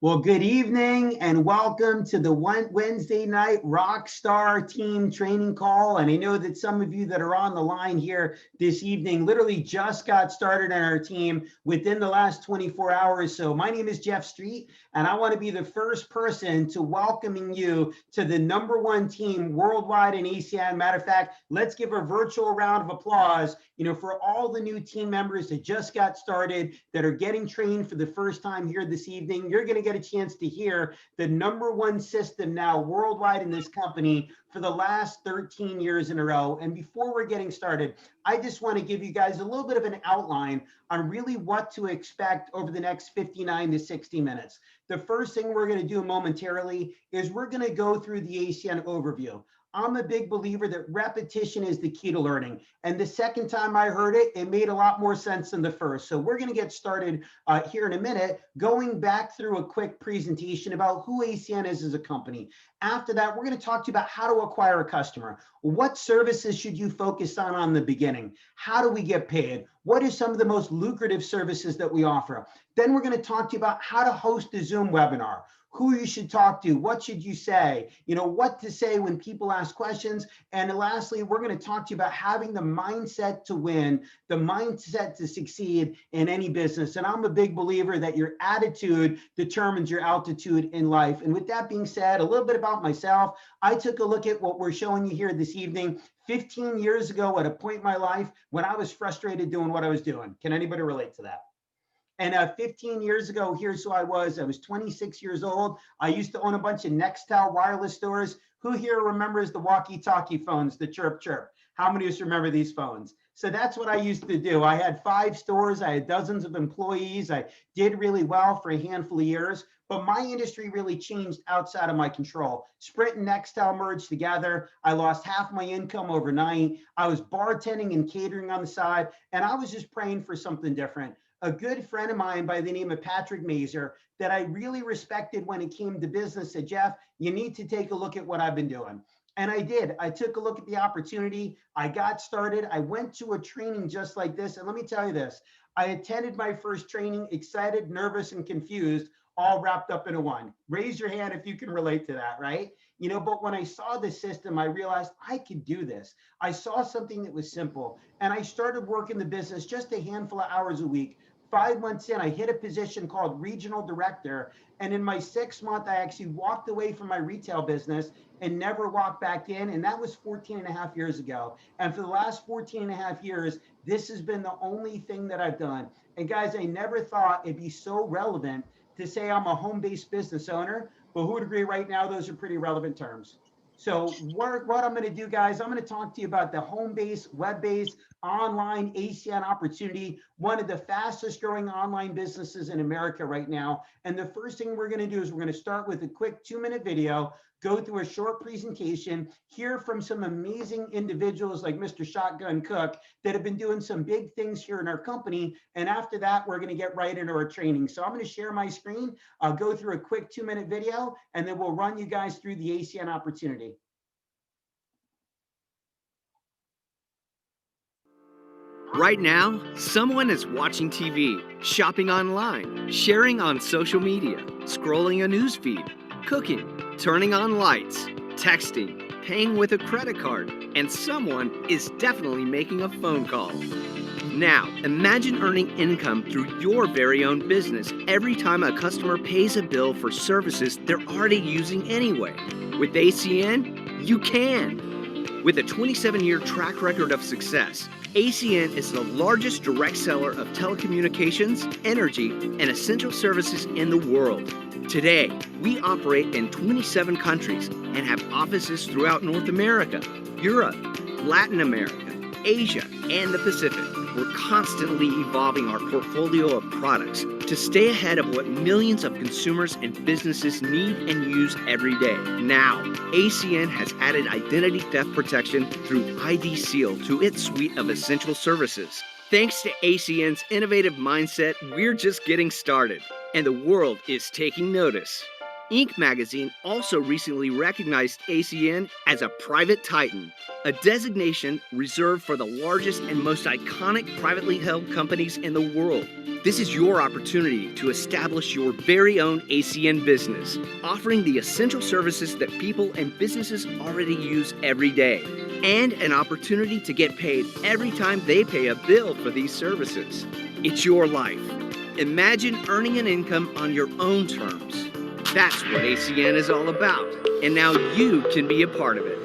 Well, good evening and welcome to the Wednesday night Rockstar team training call. And I know that some of you that are on the line here this evening literally just got started on our team within the last 24 hours. So my name is Jeff Street, and I want to be the first person to welcoming you to the #1 team worldwide in ASEAN. Matter of fact, let's give a virtual round of applause, for all the new team members that just got started, that are getting trained for the first time here this evening. You're going to get a chance to hear the #1 system now worldwide in this company for the last 13 years in a row. And before we're getting started, I just want to give you guys a little bit of an outline on really what to expect over the next 59 to 60 minutes. The first thing we're going to do momentarily is we're going to go through the ASEAN overview. I'm a big believer that repetition is the key to learning. And the second time I heard it, it made a lot more sense than the first. So we're going to get started here in a minute, going back through a quick presentation about who ASEAN is as a company. After that, we're going to talk to you about how to acquire a customer. What services should you focus on the beginning? How do we get paid? What are some of the most lucrative services that we offer? Then we're going to talk to you about how to host a Zoom webinar, who you should talk to, what should you say, what to say when people ask questions. And lastly, we're going to talk to you about having the mindset to win, the mindset to succeed in any business. And I'm a big believer that your attitude determines your altitude in life. And with that being said, a little bit about myself. I took a look at what we're showing you here this evening. 15 years ago, at a point in my life when I was frustrated doing what I was doing. Can anybody relate to that? And 15 years ago, here's who I was. I was 26 years old. I used to own a bunch of Nextel wireless stores. Who here remembers the walkie-talkie phones, the chirp chirp? How many of us remember these phones? So that's what I used to do. I had 5 stores. I had dozens of employees. I did really well for a handful of years. But my industry really changed outside of my control. Sprint and Nextel merged together. I lost half my income overnight. I was bartending and catering on the side, and I was just praying for something different. A good friend of mine by the name of Patrick Mazer that I really respected when it came to business said, Jeff, you need to take a look at what I've been doing. And I did. I took a look at the opportunity. I got started. I went to a training just like this. And let me tell you this, I attended my first training, excited, nervous, and confused, all wrapped up into one. Raise your hand if you can relate to that, right? But when I saw the system, I realized I could do this. I saw something that was simple, and I started working the business just a handful of hours a week. 5 months in, I hit a position called regional director. And in my 6th month, I actually walked away from my retail business and never walked back in. And that was 14 and a half years ago. And for the last 14 and a half years, this has been the only thing that I've done. And guys, I never thought it'd be so relevant to say I'm a home-based business owner, but who would agree right now, those are pretty relevant terms. So what I'm going to do, guys, I'm going to talk to you about the home-based, web-based, online ASEAN opportunity, one of the fastest growing online businesses in America right now. And the first thing we're going to do is we're going to start with a quick 2-minute video, go through a short presentation, hear from some amazing individuals like Mr. Shotgun Cook that have been doing some big things here in our company. And after that, we're going to get right into our training. So I'm going to share my screen. I'll go through a quick 2-minute video, and then we'll run you guys through the ASEAN opportunity. Right now, someone is watching TV, shopping online, sharing on social media, scrolling a news feed, cooking, turning on lights, texting, paying with a credit card, and someone is definitely making a phone call. Now, imagine earning income through your very own business every time a customer pays a bill for services they're already using anyway. With ACN, you can. With a 27-year track record of success, ACN is the largest direct seller of telecommunications, energy, and essential services in the world. Today, we operate in 27 countries and have offices throughout North America, Europe, Latin America, Asia, and the Pacific. We're constantly evolving our portfolio of products to stay ahead of what millions of consumers and businesses need and use every day. Now, ACN has added identity theft protection through ID Seal to its suite of essential services. Thanks to ACN's innovative mindset, we're just getting started, and the world is taking notice. Inc. magazine also recently recognized ACN as a private titan, a designation reserved for the largest and most iconic privately held companies in the world. This is your opportunity to establish your very own ACN business, offering the essential services that people and businesses already use every day, and an opportunity to get paid every time they pay a bill for these services. It's your life. Imagine earning an income on your own terms. That's what ACN is all about, and now you can be a part of it.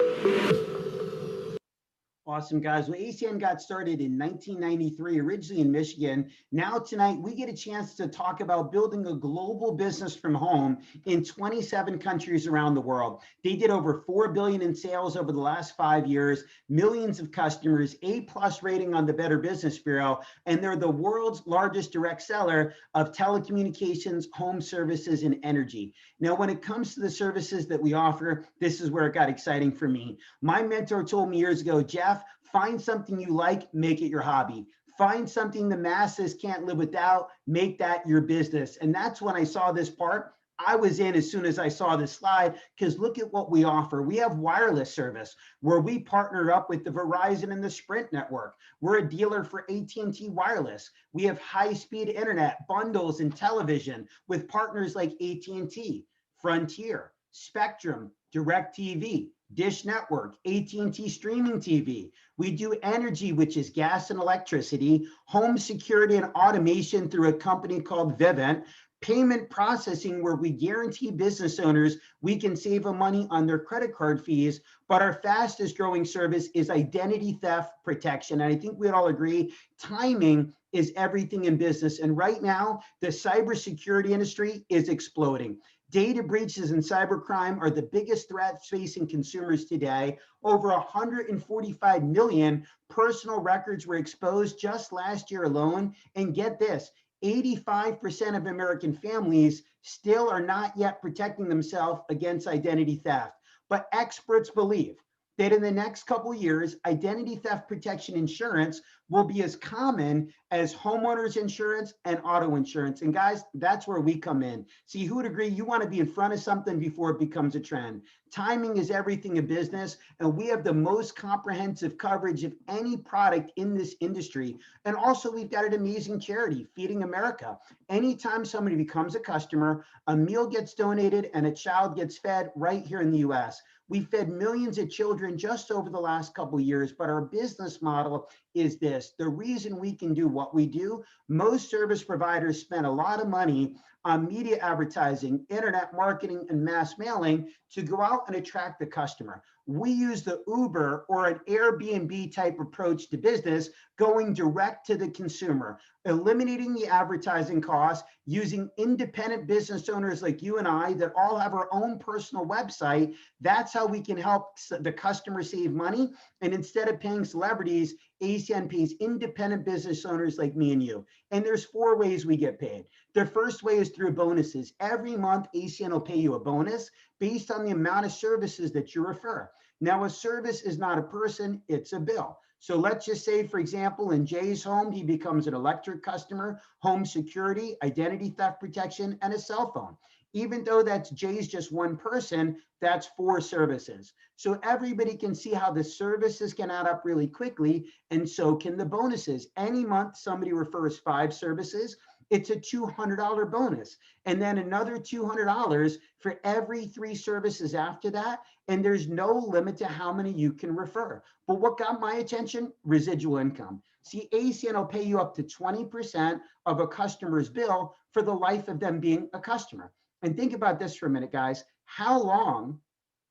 Awesome, guys. Well, ACN got started in 1993, originally in Michigan. Now, tonight, we get a chance to talk about building a global business from home in 27 countries around the world. They did over $4 billion in sales over the last 5 years, millions of customers, A+ rating on the Better Business Bureau, and they're the world's largest direct seller of telecommunications, home services, and energy. Now, when it comes to the services that we offer, this is where it got exciting for me. My mentor told me years ago, Jeff, find something you like, make it your hobby. Find something the masses can't live without, make that your business. And that's when I saw this part. I was in as soon as I saw this slide, because look at what we offer. We have wireless service where we partner up with the Verizon and the Sprint network. We're a dealer for AT&T Wireless. We have high-speed internet, bundles, and television with partners like AT&T, Frontier, Spectrum, DirecTV, Dish Network, AT&T Streaming TV. We do energy, which is gas and electricity, home security and automation through a company called Vivint, payment processing where we guarantee business owners we can save them money on their credit card fees. But our fastest growing service is identity theft protection. And I think we'd all agree timing is everything in business. And right now, the cybersecurity industry is exploding. Data breaches and cybercrime are the biggest threats facing consumers today. Over 145 million personal records were exposed just last year alone. And get this, 85% of American families still are not yet protecting themselves against identity theft. But experts believe that in the next couple of years, identity theft protection insurance will be as common as homeowners insurance and auto insurance. And guys, that's where we come in. See, who would agree? You want to be in front of something before it becomes a trend. Timing is everything in business, and we have the most comprehensive coverage of any product in this industry. And also, we've got an amazing charity, Feeding America. Anytime somebody becomes a customer, a meal gets donated and a child gets fed right here in the US. We fed millions of children just over the last couple of years, but our business model is this. The reason we can do what we do, most service providers spend a lot of money on media advertising, internet marketing, and mass mailing to go out and attract the customer. We use the Uber or an Airbnb type approach to business, going direct to the consumer, eliminating the advertising costs, using independent business owners like you and I that all have our own personal website. That's how we can help the customer save money. And instead of paying celebrities, ACN pays independent business owners like me and you. And there's 4 ways we get paid. The first way is through bonuses. Every month, ACN will pay you a bonus based on the amount of services that you refer. Now, a service is not a person, it's a bill. So let's just say, for example, in Jay's home, he becomes an electric customer, home security, identity theft protection, and a cell phone. Even though that's Jay's just one person, that's 4 services. So everybody can see how the services can add up really quickly, and so can the bonuses. Any month somebody refers 5 services, it's a $200 bonus. And then another $200 for every 3 services after that. And there's no limit to how many you can refer. But what got my attention? Residual income. See, ACN will pay you up to 20% of a customer's bill for the life of them being a customer. And think about this for a minute, guys. How long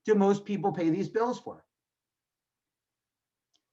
do most people pay these bills for?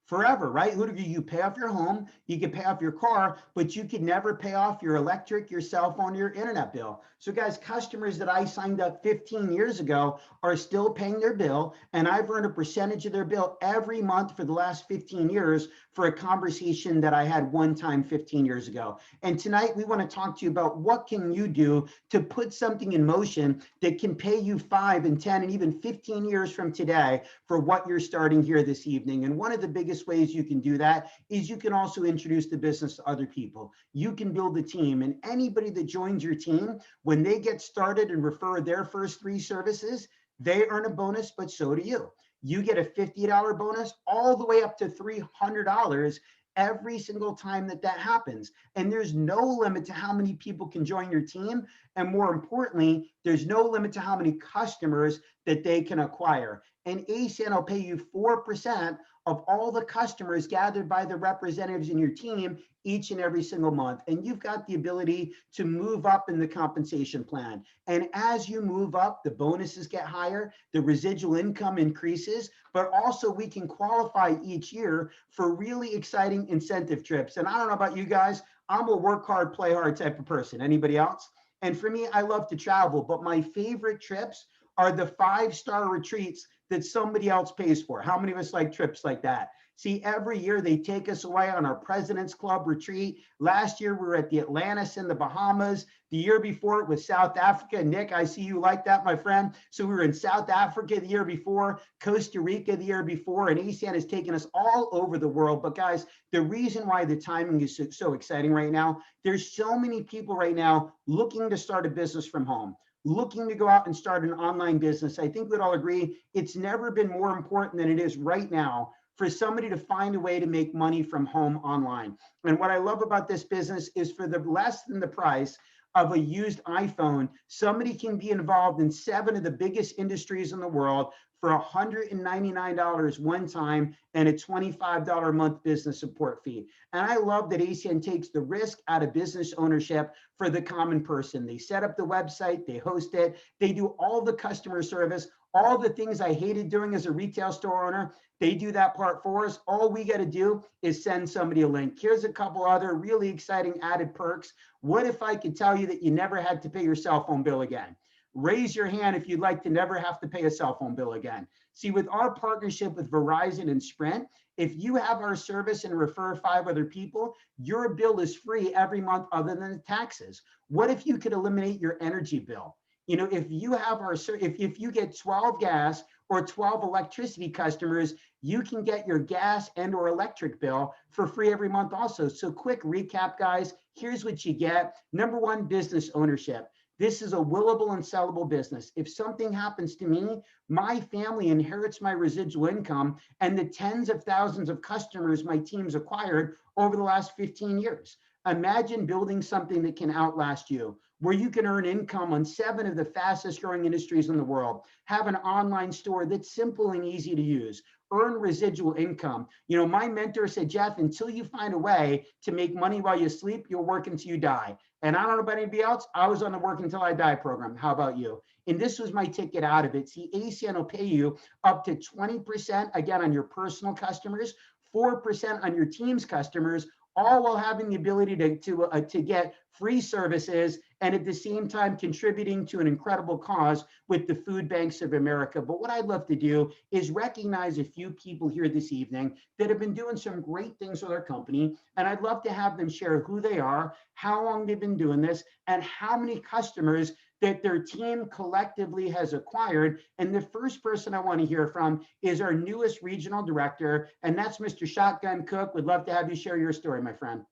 Forever, right? You pay off your home, you can pay off your car, but you can never pay off your electric, your cell phone, your internet bill. So guys, customers that I signed up 15 years ago are still paying their bill, and I've earned a percentage of their bill every month for the last 15 years for a conversation that I had one time 15 years ago. And tonight we want to talk to you about what can you do to put something in motion that can pay you 5 and 10 and even 15 years from today for what you're starting here this evening. And one of the biggest easiest ways you can do that is you can also introduce the business to other people. You can build a team, and anybody that joins your team, when they get started and refer their first 3 services, they earn a bonus, but so do you. You get a $50 bonus all the way up to $300 every single time that that happens. And there's no limit to how many people can join your team. And more importantly, there's no limit to how many customers that they can acquire. And ACN will pay you 4% of all the customers gathered by the representatives in your team each and every single month. And you've got the ability to move up in the compensation plan. And as you move up, the bonuses get higher, the residual income increases, but also we can qualify each year for really exciting incentive trips. And I don't know about you guys, I'm a work hard, play hard type of person. Anybody else? And for me, I love to travel, but my favorite trips are the 5-star retreats that somebody else pays for. How many of us like trips like that? See, every year they take us away on our President's Club retreat. Last year, we were at the Atlantis in the Bahamas. The year before, it was South Africa. Nick, I see you like that, my friend. So we were in South Africa the year before, Costa Rica the year before, and ACN has taken us all over the world. But guys, the reason why the timing is so exciting right now, there's so many people right now looking to start a business from home, looking to go out and start an online business. I think we'd all agree it's never been more important than it is right now for somebody to find a way to make money from home online. And what I love about this business is for the less than the price of a used iPhone, somebody can be involved in 7 of the biggest industries in the world for $199 one time and a $25 a month business support fee. And I love that ACN takes the risk out of business ownership for the common person. They set up the website, they host it, they do all the customer service, all the things I hated doing as a retail store owner. They do that part for us. All we got to do is send somebody a link. Here's a couple other really exciting added perks. What if I could tell you that you never had to pay your cell phone bill again? Raise your hand if you'd like to never have to pay a cell phone bill again. See, with our partnership with Verizon and Sprint, if you have our service and refer 5 other people, your bill is free every month other than the taxes. What if you could eliminate your energy bill? You know, if you have our, if you get 12 gas or 12 electricity customers, you can get your gas and or electric bill for free every month also. So quick recap, guys, here's what you get. Number 1, business ownership. This is a willable and sellable business. If something happens to me, my family inherits my residual income and the tens of thousands of customers my team's acquired over the last 15 years. Imagine building something that can outlast you, where you can earn income on 7 of the fastest growing industries in the world, have an online store that's simple and easy to use, earn residual income. You know, my mentor said, Jeff, until you find a way to make money while you sleep, you'll work until you die. And I don't know about anybody else. I was on the work until I die program. How about you? And this was my ticket out of it. See, ACN will pay you up to 20% again on your personal customers, 4% on your team's customers, all while having the ability to get free services and at the same time contributing to an incredible cause with the food banks of America. But what I'd love to do is recognize a few people here this evening that have been doing some great things with our company. And I'd love to have them share who they are, how long they've been doing this, and how many customers that their team collectively has acquired. And the first person I want to hear from is our newest regional director, and that's Mr. Shotgun Cook. Would love to have you share your story, my friend.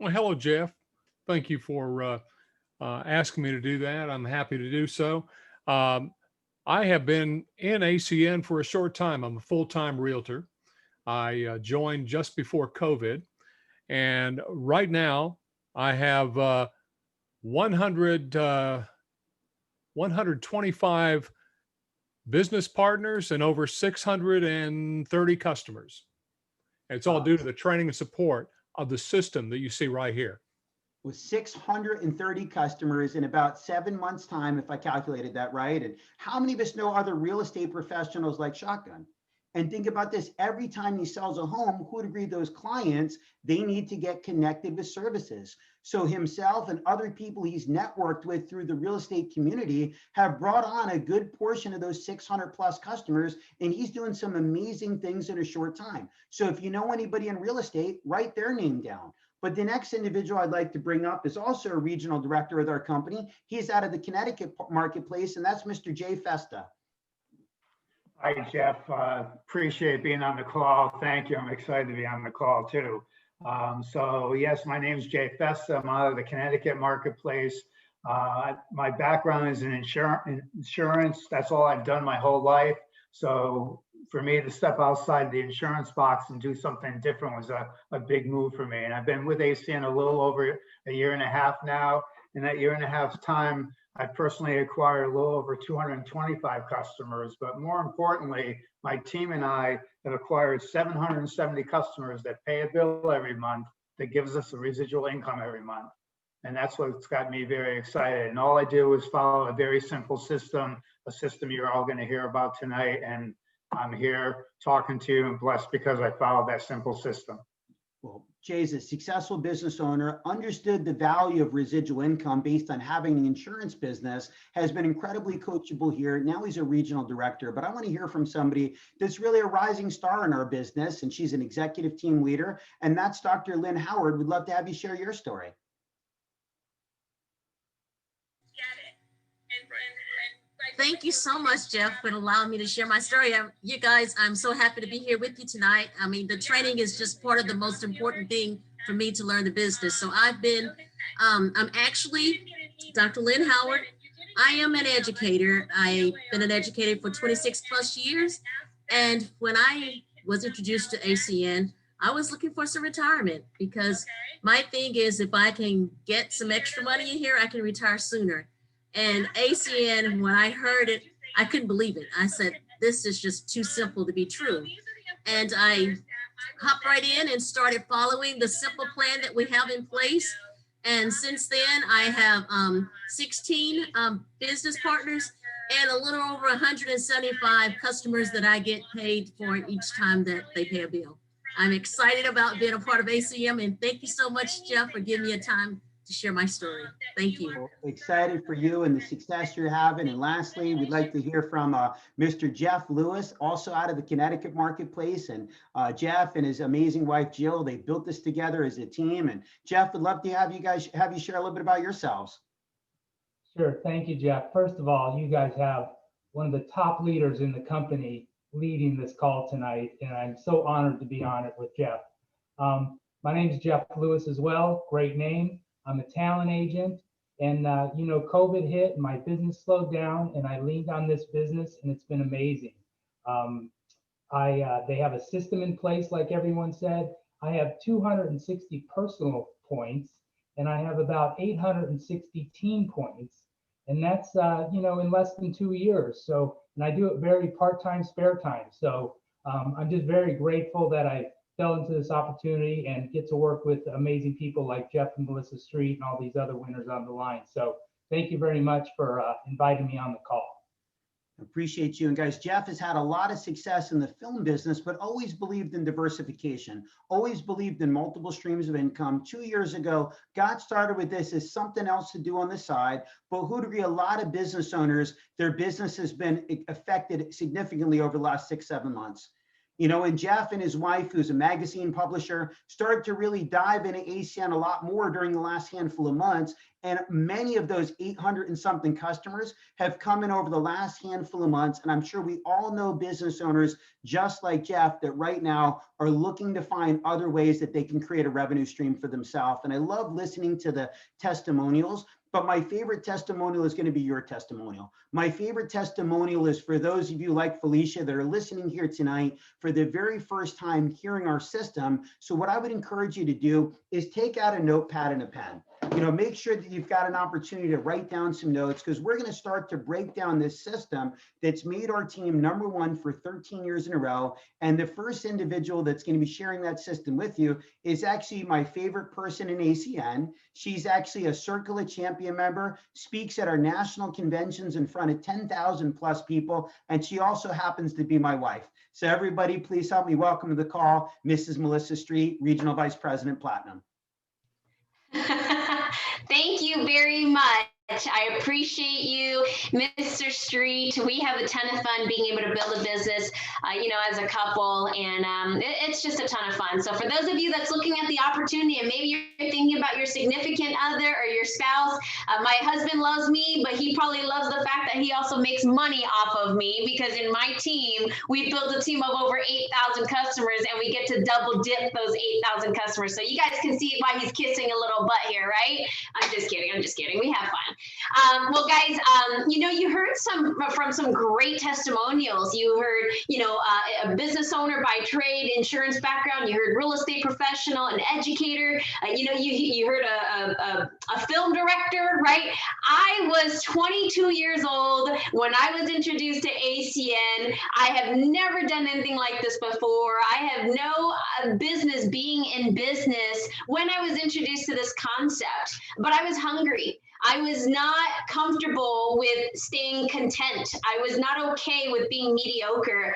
Well, hello, Jeff. Thank you for asking me to do that. I'm happy to do so. Um, I have been in ACN for a short time. I'm a full-time realtor. I joined just before COVID, and right now I have 100, 125 business partners and over 630 customers. And it's all due to the training and support of the system that you see right here. With 630 customers in about 7 months' time, if I calculated that right. And how many of us know other real estate professionals like Shotgun? And think about this, every time he sells a home, who would agree those clients, they need to get connected with services. So himself and other people he's networked with through the real estate community have brought on a good portion of those 600 plus customers, and he's doing some amazing things in a short time. So if you know anybody in real estate, write their name down. But the next individual I'd like to bring up is also a regional director with our company. He's out of the Connecticut marketplace, and that's Mr. Jay Festa. Hi, Jeff. Appreciate being on the call. Thank you. I'm excited to be on the call too. So yes, my name is Jay Festa. I'm out of the Connecticut marketplace. My background is in insurance. That's all I've done my whole life. So for me to step outside the insurance box and do something different was a big move for me. And I've been with ACN a little over a year and a half now. In that year and a half time, I personally acquired a little over 225 customers, but more importantly, my team and I have acquired 770 customers that pay a bill every month that gives us a residual income every month. And that's what's got me very excited. And all I do is follow a very simple system, a system you're all going to hear about tonight. And I'm here talking to you and blessed because I followed that simple system. Well, Jay's a successful business owner, understood the value of residual income based on having an insurance business, has been incredibly coachable here. Now he's a regional director, but I want to hear from somebody that's really a rising star in our business, and she's an executive team leader, and that's Dr. Lynn Howard. We'd love to have you share your story. Thank you so much, Jeff, for allowing me to share my story. You guys, I'm so happy to be here with you tonight. I mean, the training is just part of the most important thing for me to learn the business. So I've been, I'm actually Dr. Lynn Howard. I am an educator. I've been an educator for 26 plus years. And when I was introduced to ACN, I was looking for some retirement because my thing is if I can get some extra money in here, I can retire sooner. And ACN, when I heard it, I couldn't believe it. I said, this is just too simple to be true. And I hopped right in and started following the simple plan that we have in place. And since then, I have 16 business partners and a little over 175 customers that I get paid for each time that they pay a bill. I'm excited about being a part of ACM, and thank you so much, Jeff, for giving me a time to share my story. Thank you. Well, excited for you and the success you're having. And lastly, we'd like to hear from Mr. Jeff Lewis, also out of the Connecticut marketplace. And Jeff and his amazing wife, Jill, they built this together as a team. And Jeff, would love to have you share a little bit about yourselves. Sure. Thank you, Jeff. First of all, you guys have one of the top leaders in the company leading this call tonight. And I'm so honored to be on it with Jeff. My name is Jeff Lewis as well. Great name. I'm a talent agent, and COVID hit and my business slowed down, and I leaned on this business, and it's been amazing. They have a system in place, like everyone said. I have 260 personal points, and I have about 860 team points, and that's in less than 2 years. So, and I do it very part-time, spare time. So I'm just very grateful that I fell into this opportunity and get to work with amazing people like Jeff and Melissa Street and all these other winners on the line. So thank you very much for inviting me on the call. Appreciate you. And guys, Jeff has had a lot of success in the film business, but always believed in diversification, always believed in multiple streams of income. 2 years ago, got started with this as something else to do on the side. But who'd agree, a lot of business owners, their business has been affected significantly over the last 6-7 months. And Jeff and his wife, who's a magazine publisher, started to really dive into ACN a lot more during the last handful of months. And many of those 800 and something customers have come in over the last handful of months. And I'm sure we all know business owners just like Jeff that right now are looking to find other ways that they can create a revenue stream for themselves. And I love listening to the testimonials. But my favorite testimonial is going to be your testimonial. My favorite testimonial is for those of you like Felicia that are listening here tonight for the very first time hearing our system. So what I would encourage you to do is take out a notepad and a pen. Make sure that you've got an opportunity to write down some notes, because we're going to start to break down this system that's made our team #1 for 13 years in a row. And the first individual that's going to be sharing that system with you is actually my favorite person in ACN. She's actually a Circle of Champion member, speaks at our national conventions in front of 10,000 plus people. And she also happens to be my wife. So everybody, please help me welcome to the call, Mrs. Melissa Street, Regional Vice President Platinum. Thank you very much. I appreciate you, Mr. Street. We have a ton of fun being able to build a business, as a couple, and it's just a ton of fun. So for those of you that's looking at the opportunity and maybe you're thinking about your significant other or your spouse, my husband loves me, but he probably loves the fact that he also makes money off of me, because in my team, we built a team of over 8,000 customers, and we get to double dip those 8,000 customers. So you guys can see why he's kissing a little butt here, right? I'm just kidding. I'm just kidding. We have fun. Well, guys, you know, you heard from some great testimonials. You heard, you know, a business owner by trade, insurance background. You heard real estate professional, an educator. You know, you heard a film director, right? I was 22 years old when I was introduced to ACN. I have never done anything like this before. I have no business being in business when I was introduced to this concept, but I was hungry. I was not comfortable with staying content. I was not okay with being mediocre.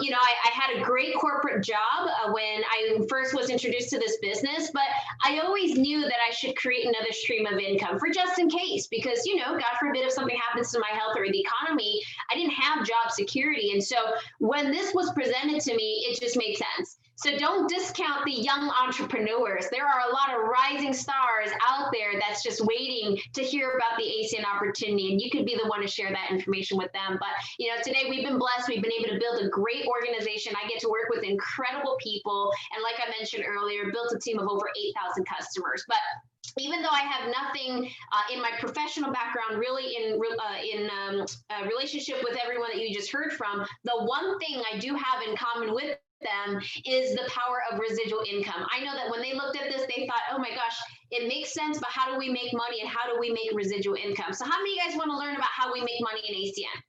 You know, I had a great corporate job when I first was introduced to this business, but I always knew that I should create another stream of income for just in case, because, you know, God forbid if something happens to my health or the economy, I didn't have job security. And so when this was presented to me, it just made sense. So don't discount the young entrepreneurs. There are a lot of rising stars out there that's just waiting to hear about the ACN opportunity, and you could be the one to share that information with them. But, you know, today we've been blessed. We've been able to build a great organization. I get to work with incredible people. And like I mentioned earlier, built a team of over 8,000 customers. But even though I have nothing in my professional background really in relationship with everyone that you just heard from, the one thing I do have in common with them is the power of residual income. I know that when they looked at this, they thought, oh my gosh, it makes sense, but how do we make money and how do we make residual income? So how many of you guys want to learn about how we make money in ACN?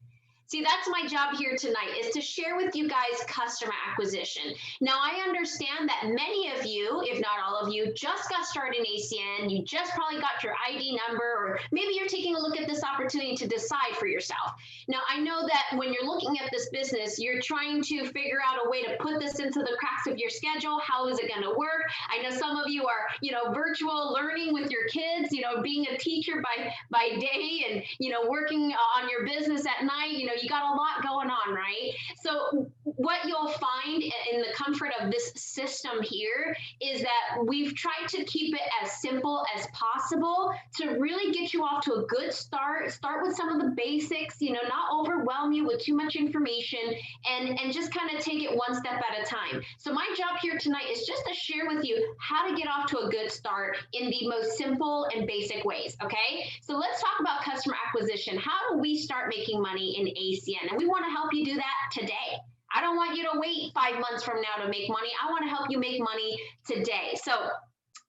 See, that's my job here tonight, is to share with you guys customer acquisition. Now, I understand that many of you, if not all of you, just got started in ACN. You just probably got your ID number, or maybe you're taking a look at this opportunity to decide for yourself. Now, I know that when you're looking at this business, you're trying to figure out a way to put this into the cracks of your schedule. How is it going to work? I know some of you are, you know, virtual learning with your kids, you know, being a teacher by day and, you know, working on your business at night. You know, you got a lot going on, right? So what you'll find in the comfort of this system here is that we've tried to keep it as simple as possible to really get you off to a good start. Start with some of the basics, you know, not overwhelm you with too much information, and just kind of take it one step at a time. So my job here tonight is just to share with you how to get off to a good start in the most simple and basic ways, okay? So let's talk about customer acquisition. How do we start making money in ACN? And we want to help you do that today. I don't want you to wait 5 months from now to make money. I want to help you make money today. So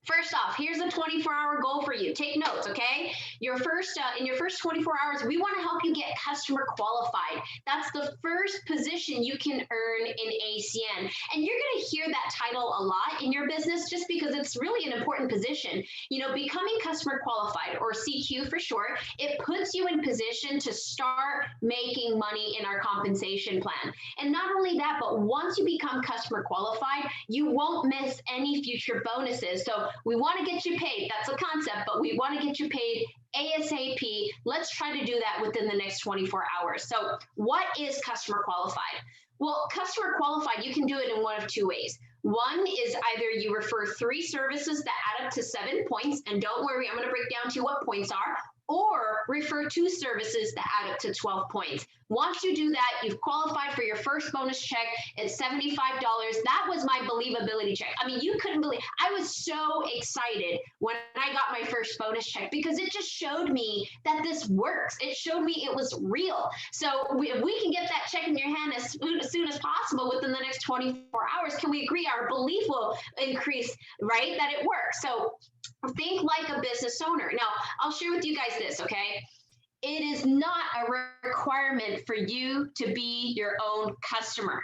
first off, here's a 24-hour goal for you. Take notes, okay? In your first 24 hours, we want to help you get customer qualified. That's the first position you can earn in ACN. And you're going to hear that title a lot in your business just because it's really an important position. You know, becoming customer qualified, or CQ for short, it puts you in position to start making money in our compensation plan. And not only that, but once you become customer qualified, you won't miss any future bonuses. So we want to get you paid. That's a concept, but we want to get you paid ASAP. Let's try to do that within the next 24 hours. So what is customer qualified? Well, customer qualified, you can do it in one of two ways. One is either you refer 3 services that add up to 7 points, and don't worry, I'm going to break down to you what points are, or refer 2 services that add up to 12 points. Once you do that, you've qualified for your first bonus check. It's $75. That was my believability check. I mean, you couldn't believe, I was so excited when I got my first bonus check because it just showed me that this works. It showed me it was real. So if we can get that check in your hand as soon as possible within the next 24 hours, can we agree our belief will increase, right? That it works. So think like a business owner. Now, I'll share with you guys this, okay? It is not a requirement for you to be your own customer,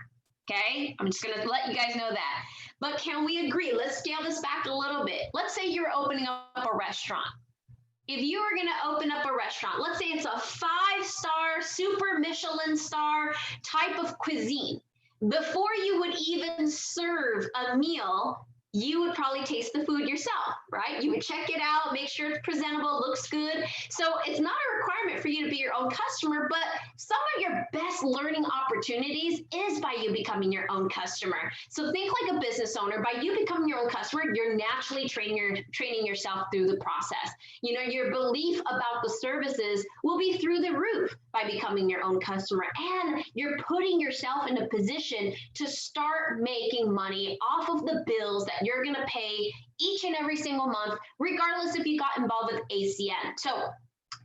okay? I'm just gonna let you guys know that. But can we agree? Let's scale this back a little bit. Let's say you're opening up a restaurant. If you are gonna open up a restaurant, let's say it's a 5-star, super Michelin star type of cuisine. Before you would even serve a meal, you would probably taste the food yourself, right? You would check it out, make sure it's presentable, looks good. So it's not a requirement for you to be your own customer, but some of your best best learning opportunities is by you becoming your own customer. So think like a business owner. By you becoming your own customer, you're naturally training yourself through the process. You know, your belief about the services will be through the roof by becoming your own customer. And you're putting yourself in a position to start making money off of the bills that you're going to pay each and every single month, regardless if you got involved with ACN. So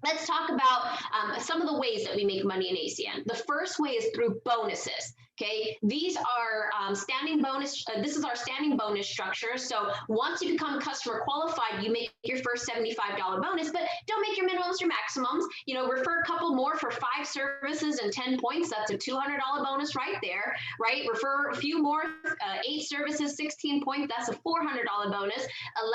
let's talk about some of the ways that we make money in ACN. The first way is through bonuses. Okay, these are standing bonus. This is our standing bonus structure. So once you become customer qualified, you make your first $75 bonus, but don't make your minimums or maximums. You know, refer a couple more for 5 services and 10 points. That's a $200 bonus right there, right? Refer a few more, 8 services, 16 points. That's a $400 bonus.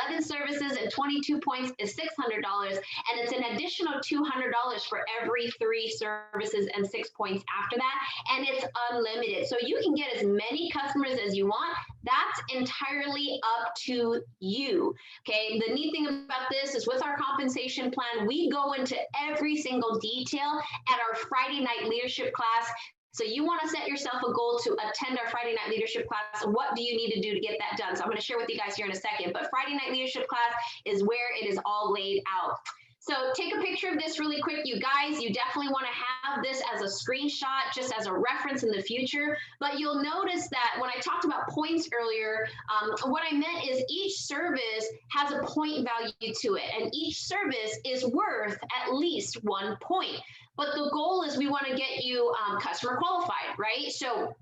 11 services and 22 points is $600, and it's an additional $200 for every 3 services and 6 points after that, and it's unlimited. So you can get as many customers as you want. That's entirely up to you. Okay. The neat thing about this is with our compensation plan, we go into every single detail at our Friday night leadership class. So you want to set yourself a goal to attend our Friday night leadership class. What do you need to do to get that done? So I'm going to share with you guys here in a second, but Friday night leadership class is where it is all laid out. So take a picture of this really quick, you guys. You definitely want to have this as a screenshot, just as a reference in the future. But you'll notice that when I talked about points earlier, what I meant is each service has a point value to it, and each service is worth at least 1 point. But the goal is we want to get you customer qualified, right? So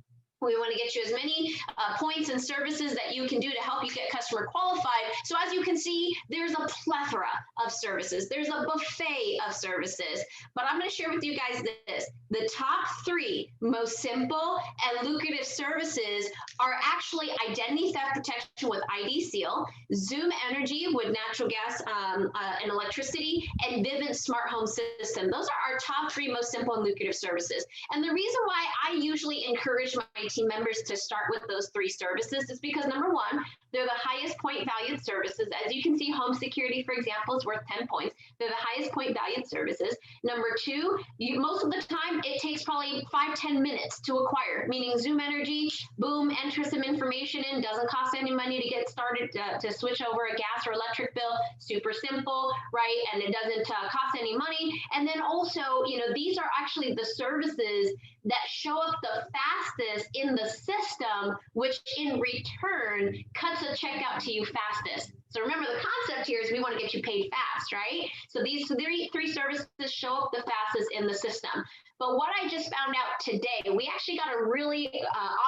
we want to get you as many points and services that you can do to help you get customer qualified. So as you can see, there's a plethora of services. There's a buffet of services. But I'm going to share with you guys this. The top 3 most simple and lucrative services are actually identity theft protection with ID Seal, Zoom Energy with natural gas and electricity, and Vivint Smart Home System. Those are our top 3 most simple and lucrative services. And the reason why I usually encourage my team members to start with those 3 services is because, number 1, they're the highest point valued services. As you can see, home security, for example, is worth 10 points. They're the highest point valued services. Number 2, most of the time, it takes probably 5-10 minutes to acquire, meaning Zoom Energy, boom, enter some information in, doesn't cost any money to get started to switch over a gas or electric bill, super simple, right? And it doesn't cost any money. And then also, you know, these are actually the services that show up the fastest in the system, which in return cuts a check out to you fastest. So remember, the concept here is we want to get you paid fast, right? So these 3 services show up the fastest in the system. But what I just found out today, we actually got a really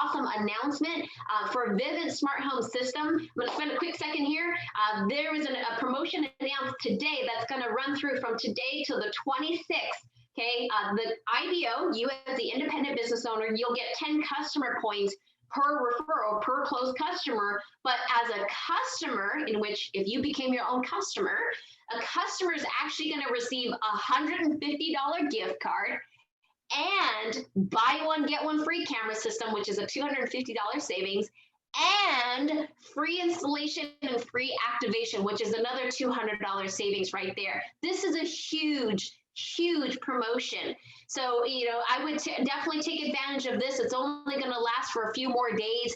awesome announcement for Vivint Smart Home System. I'm going to spend a quick second here. There was a promotion announced today that's going to run through from today till the 26th. Okay, the IBO, you as the independent business owner, you'll get 10 customer points per referral, per closed customer. But as a customer, in which if you became your own customer, a customer is actually going to receive a $150 gift card and buy one, get one free camera system, which is a $250 savings, and free installation and free activation, which is another $200 savings right there. This is a huge promotion. So, you know, I would definitely take advantage of this. It's only going to last for a few more days.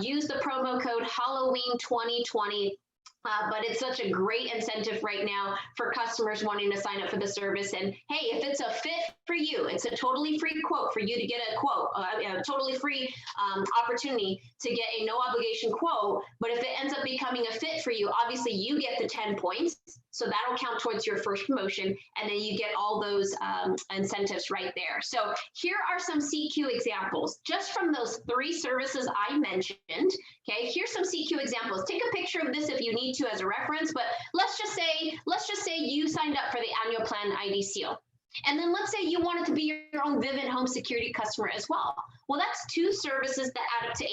Use the promo code Halloween 2020. But it's such a great incentive right now for customers wanting to sign up for the service. And hey, if it's a fit for you, it's a totally free quote for you to get a quote, a totally free opportunity to get a no obligation quote. But if it ends up becoming a fit for you, obviously you get the 10 points. So that'll count towards your first promotion. And then you get all those incentives right there. So here are some CQ examples just from those 3 services I mentioned. Okay, here's some CQ examples. Take a picture of this if you need to as a reference, but let's just say you signed up for the annual plan ID Seal. And then let's say you wanted to be your own Vivint home security customer as well. Well, that's 2 services that add up to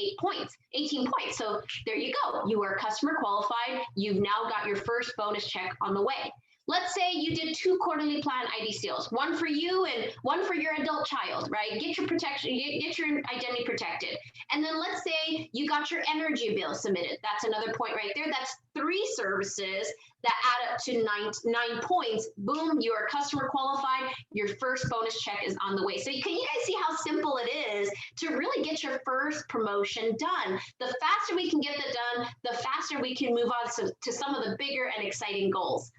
18 points. So there you go. You are customer qualified. You've now got your first bonus check on the way. Let's say you did 2 quarterly plan ID seals, one for you and one for your adult child, right? Get your protection, get your identity protected. And then let's say you got your energy bill submitted. That's another point right there. That's 3 services that add up to nine points. Boom, you are customer qualified. Your first bonus check is on the way. So can you guys see how simple it is to really get your first promotion done? The faster we can get that done, the faster we can move on to some of the bigger and exciting goals.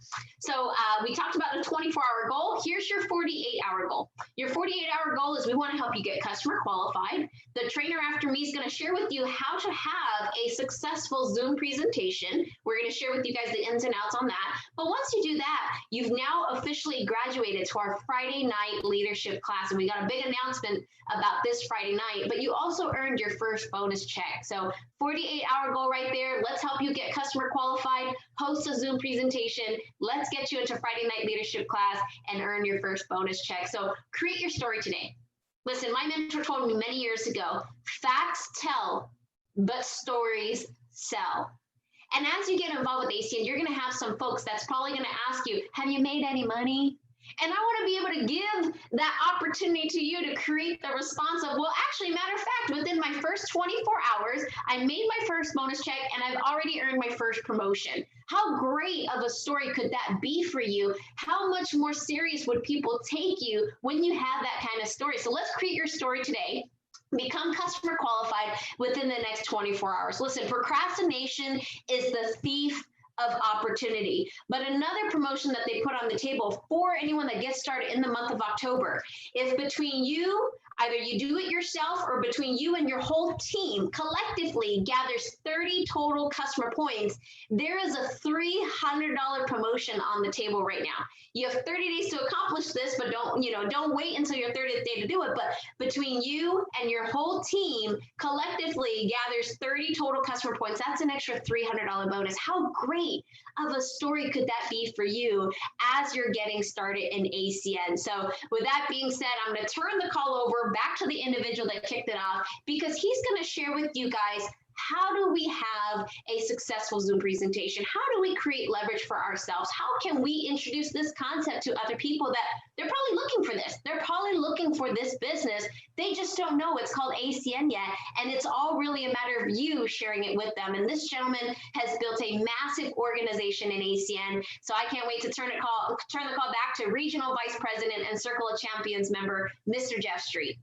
So we talked about the 24-hour goal. Here's your 48-hour goal. Your 48-hour goal is we want to help you get customer qualified. The trainer after me is going to share with you how to have a successful Zoom presentation. We're going to share with you guys the ins and outs on that. But once you do that, you've now officially graduated to our Friday night leadership class. And we got a big announcement about this Friday night, but you also earned your first bonus check. So 48-hour goal right there. Let's help you get customer qualified, host a Zoom presentation. Let's get you into Friday night leadership class and earn your first bonus check. So create your story today. Listen, my mentor told me many years ago, facts tell, but stories sell. And as you get involved with ACN, you're going to have some folks that's probably going to ask you, have you made any money? And I want to be able to give that opportunity to you to create the response of, well, actually, matter of fact, within my first 24 hours, I made my first bonus check and I've already earned my first promotion. How great of a story could that be for you? How much more serious would people take you when you have that kind of story? So let's create your story today. Become customer qualified within the next 24 hours. Listen, procrastination is the thief of opportunity. But another promotion that they put on the table for anyone that gets started in the month of October, if between you, either you do it yourself or between you and your whole team collectively gathers 30 total customer points, there is a $300 promotion on the table right now. You have 30 days to accomplish this, but don't wait until your 30th day to do it. But between you and your whole team collectively gathers 30 total customer points. That's an extra $300 bonus. How great of a story could that be for you as you're getting started in ACN? So with that being said, I'm going to turn the call over back to the individual that kicked it off, because he's going to share with you guys, how do we have a successful Zoom presentation? How do we create leverage for ourselves? How can we introduce this concept to other people that they're probably looking for this? They're probably looking for this business. They just don't know it's called ACN yet. And it's all really a matter of you sharing it with them. And this gentleman has built a massive organization in ACN. So I can't wait to turn the call back to Regional Vice President and Circle of Champions member, Mr. Jeff Street.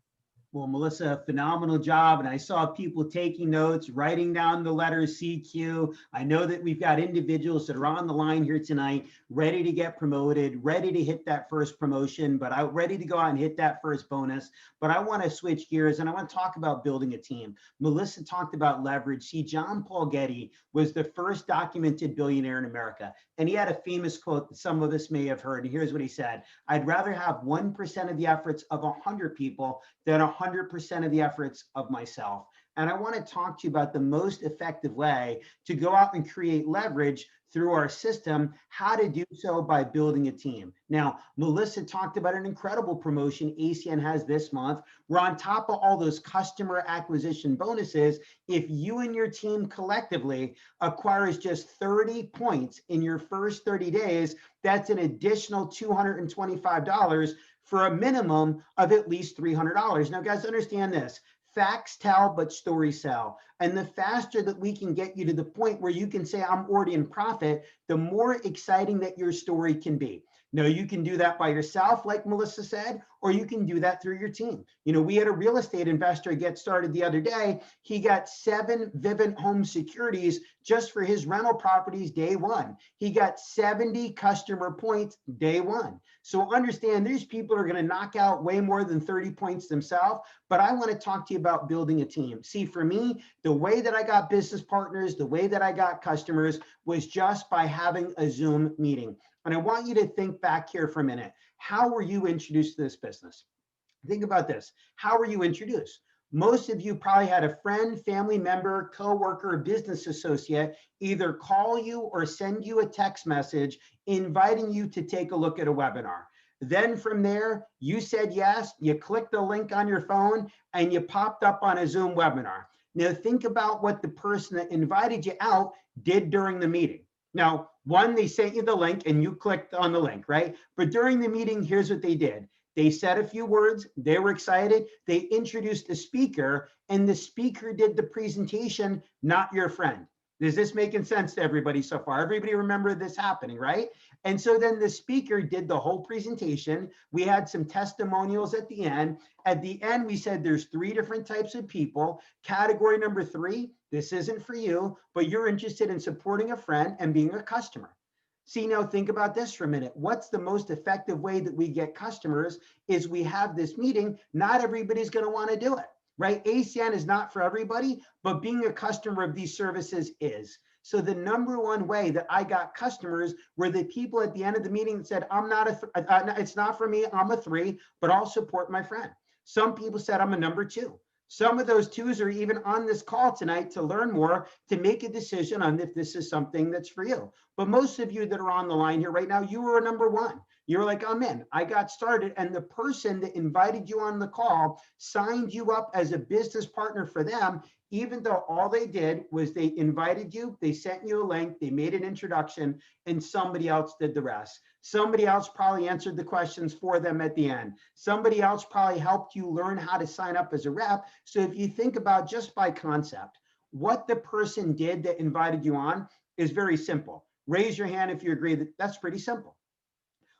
Well, Melissa, phenomenal job. And I saw people taking notes, writing down the letters CQ. I know that we've got individuals that are on the line here tonight, ready to get promoted, ready to hit that first promotion, but ready to go out and hit that first bonus. But I want to switch gears and I want to talk about building a team. Melissa talked about leverage. See, John Paul Getty was the first documented billionaire in America. And he had a famous quote that some of us may have heard. And here's what he said: I'd rather have 1% of the efforts of 100 people than 100% of the efforts of myself. And I want to talk to you about the most effective way to go out and create leverage through our system, how to do so by building a team. Now, Melissa talked about an incredible promotion ACN has this month. We're on top of all those customer acquisition bonuses. If you and your team collectively acquires just 30 points in your first 30 days, that's an additional $225 for a minimum of at least $300. Now, guys, understand this. Facts tell, but stories sell. And the faster that we can get you to the point where you can say, I'm already in profit, the more exciting that your story can be. Now, you can do that by yourself, like Melissa said, or you can do that through your team. You know, we had a real estate investor get started the other day. He got 7 Vivint Home Securities just for his rental properties day one. He got 70 customer points day one. So understand, these people are going to knock out way more than 30 points themselves. But I want to talk to you about building a team. See, for me, the way that I got business partners, the way that I got customers was just by having a Zoom meeting. And I want you to think back here for a minute. How were you introduced to this business? Think about this. How were you introduced? Most of you probably had a friend, family member, coworker, business associate either call you or send you a text message inviting you to take a look at a webinar. Then from there, you said yes, you clicked the link on your phone, and you popped up on a Zoom webinar. Now think about what the person that invited you out did during the meeting. Now, one, they sent you the link and you clicked on the link, right? But during the meeting, here's what they did. They said a few words, they were excited, they introduced the speaker, and the speaker did the presentation, not your friend. Is this making sense to everybody so far? Everybody remember this happening, right? And so then the speaker did the whole presentation. We had some testimonials at the end. At the end, we said there's 3 different types of people. Category number 3, this isn't for you, but you're interested in supporting a friend and being a customer. See, now think about this for a minute. What's the most effective way that we get customers is we have this meeting. Not everybody's going to want to do it, right? ACN is not for everybody, but being a customer of these services is. So the number one way that I got customers were the people at the end of the meeting that said, I'm not it's not for me, I'm a 3, but I'll support my friend. Some people said I'm a number 2. Some of those 2s are even on this call tonight to learn more, to make a decision on if this is something that's for you. But most of you that are on the line here right now, you were a number 1. You were like, I'm in, I got started. And the person that invited you on the call signed you up as a business partner for them, even though all they did was they invited you, they sent you a link, they made an introduction, and somebody else did the rest. Somebody else probably answered the questions for them at the end. Somebody else probably helped you learn how to sign up as a rep. So if you think about just by concept, what the person did that invited you on is very simple. Raise your hand if you agree that that's pretty simple.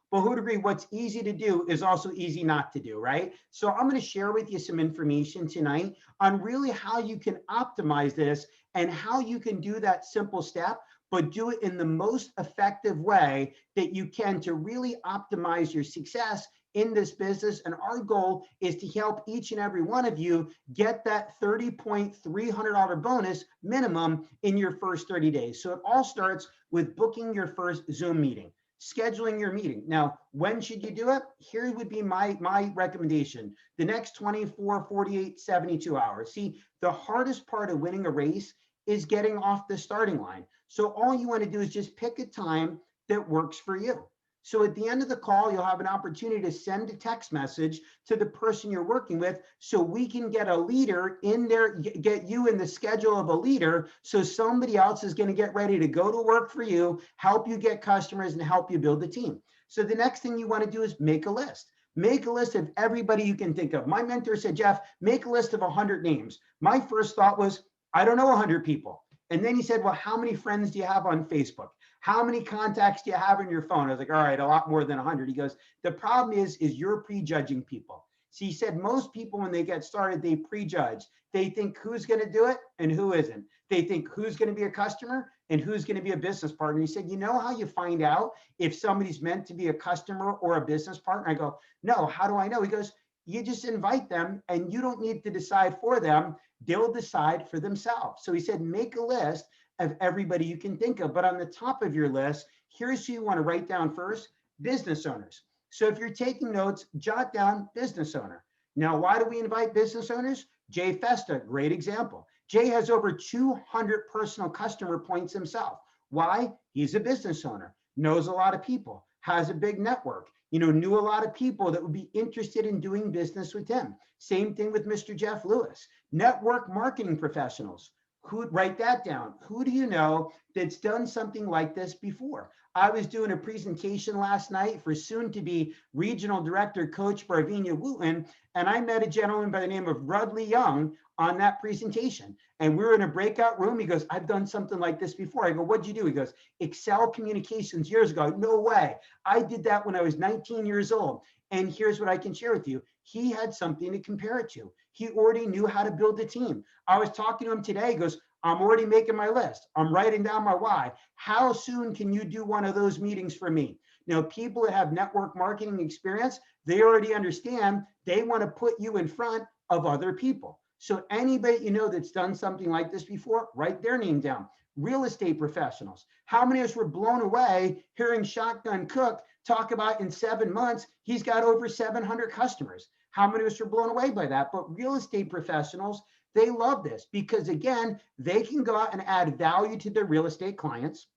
But who'd agree what's easy to do is also easy not to do, right? So I'm going to share with you some information tonight on really how you can optimize this and how you can do that simple step, but do it in the most effective way that you can to really optimize your success in this business. And our goal is to help each and every one of you get that $30,300 bonus minimum in your first 30 days. So it all starts with booking your first Zoom meeting, scheduling your meeting. Now, when should you do it? Here would be my recommendation. The next 24, 48, 72 hours. See, the hardest part of winning a race is getting off the starting line. So all you want to do is just pick a time that works for you. So at the end of the call, you'll have an opportunity to send a text message to the person you're working with so we can get a leader in there, get you in the schedule of a leader. So somebody else is going to get ready to go to work for you, help you get customers, and help you build a team. So the next thing you want to do is make a list. Make a list of everybody you can think of. My mentor said, Jeff, make a list of 100 names. My first thought was, I don't know 100 people. And then he said, well, how many friends do you have on Facebook? How many contacts do you have on your phone? I was like, all right, a lot more than 100. He goes, the problem is you're prejudging people. So he said, most people, when they get started, they prejudge. They think who's going to do it and who isn't. They think who's going to be a customer and who's going to be a business partner. He said, you know how you find out if somebody's meant to be a customer or a business partner? I go, no, how do I know? He goes, you just invite them and you don't need to decide for them. They'll decide for themselves. So he said, make a list of everybody you can think of. But on the top of your list, here's who you want to write down first: business owners. So if you're taking notes, jot down business owner. Now, why do we invite business owners? Jay Festa, great example. Jay has over 200 personal customer points himself. Why? He's a business owner, knows a lot of people, has a big network, knew a lot of people that would be interested in doing business with him. Same thing with Mr. Jeff Lewis. Network marketing professionals. Write that down. Who do you know that's done something like this before? I was doing a presentation last night for soon-to-be Regional Director Coach Barvinia Wooten, and I met a gentleman by the name of Rudley Young on that presentation. And we were in a breakout room. He goes, I've done something like this before. I go, what'd you do? He goes, Excel Communications years ago. No way. I did that when I was 19 years old. And here's what I can share with you. He had something to compare it to. He already knew how to build a team. I was talking to him today. He goes, I'm already making my list. I'm writing down my why. How soon can you do one of those meetings for me? Now, people that have network marketing experience, they already understand they want to put you in front of other people. So anybody you know that's done something like this before, write their name down. Real estate professionals. How many of us were blown away hearing Shotgun Cook talk about in 7 months, he's got over 700 customers. How many of us were blown away by that? But real estate professionals, they love this because, again, they can go out and add value to their real estate clients.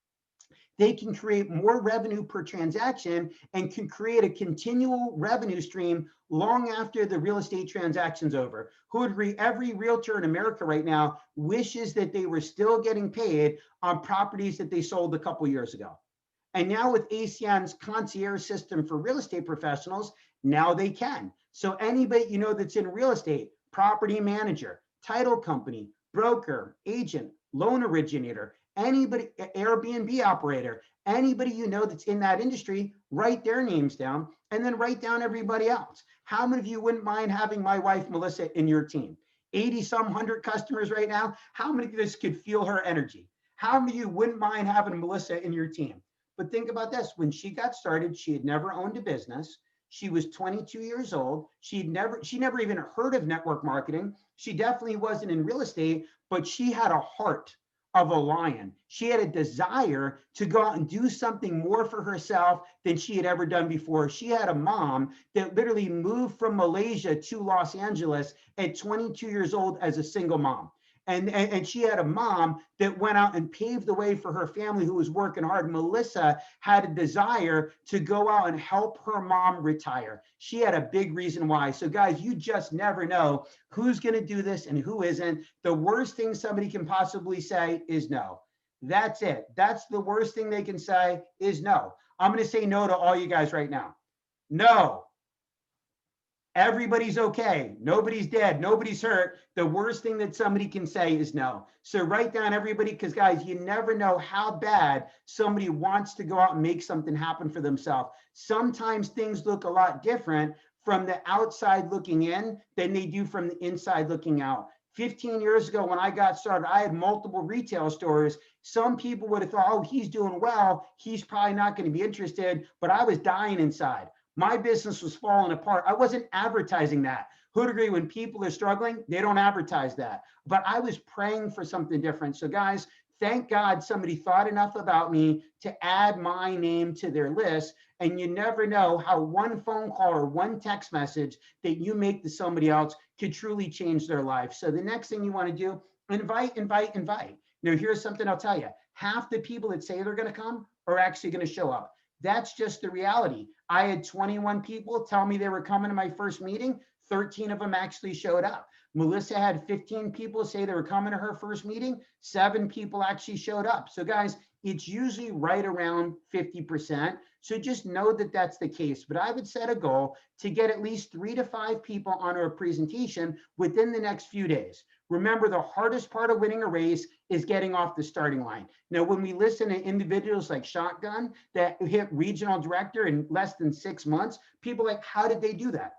they can create more revenue per transaction and can create a continual revenue stream long after the real estate transaction's over. Who would agree? Every realtor in America right now wishes that they were still getting paid on properties that they sold a couple years ago. And now with ACN's concierge system for real estate professionals, now they can. So anybody you know that's in real estate, property manager, title company, broker, agent, loan originator, anybody, Airbnb operator, anybody you know that's in that industry, write their names down and then write down everybody else. How many of you wouldn't mind having my wife, Melissa, in your team? 80 some 100 customers right now. How many of us could feel her energy? How many of you wouldn't mind having Melissa in your team? But think about this, when she got started, she had never owned a business. She was 22 years old. She never even heard of network marketing. She definitely wasn't in real estate, but she had a heart of a lion. She had a desire to go out and do something more for herself than she had ever done before. She had a mom that literally moved from Malaysia to Los Angeles at 22 years old as a single mom. And she had a mom that went out and paved the way for her family who was working hard. Melissa had a desire to go out and help her mom retire. She had a big reason why. So guys, you just never know who's going to do this and who isn't. The worst thing somebody can possibly say is no. That's it. That's the worst thing they can say is no. I'm going to say no to all you guys right now. No. Everybody's okay. Nobody's dead. Nobody's hurt. The worst thing that somebody can say is no. So write down everybody, because guys, you never know how bad somebody wants to go out and make something happen for themselves. Sometimes things look a lot different from the outside looking in than they do from the inside looking out. 15 years ago when I got started, I had multiple retail stores. Some people would have thought, oh, he's doing well, he's probably not going to be interested, but I was dying inside. My business was falling apart. I wasn't advertising that. Who'd agree when people are struggling, they don't advertise that. But I was praying for something different. So guys, thank God somebody thought enough about me to add my name to their list. And you never know how one phone call or one text message that you make to somebody else could truly change their life. So the next thing you want to do, invite. Now, here's something I'll tell you. Half the people that say they're going to come are actually going to show up. That's just the reality. I had 21 people tell me they were coming to my first meeting. 13 of them actually showed up. Melissa had 15 people say they were coming to her first meeting. 7 people actually showed up. So guys, it's usually right around 50%. So just know that that's the case. But I would set a goal to get at least 3 to 5 people onto a presentation within the next few days. Remember, the hardest part of winning a race is getting off the starting line. Now, when we listen to individuals like Shotgun that hit regional director in less than 6 months, people are like, how did they do that?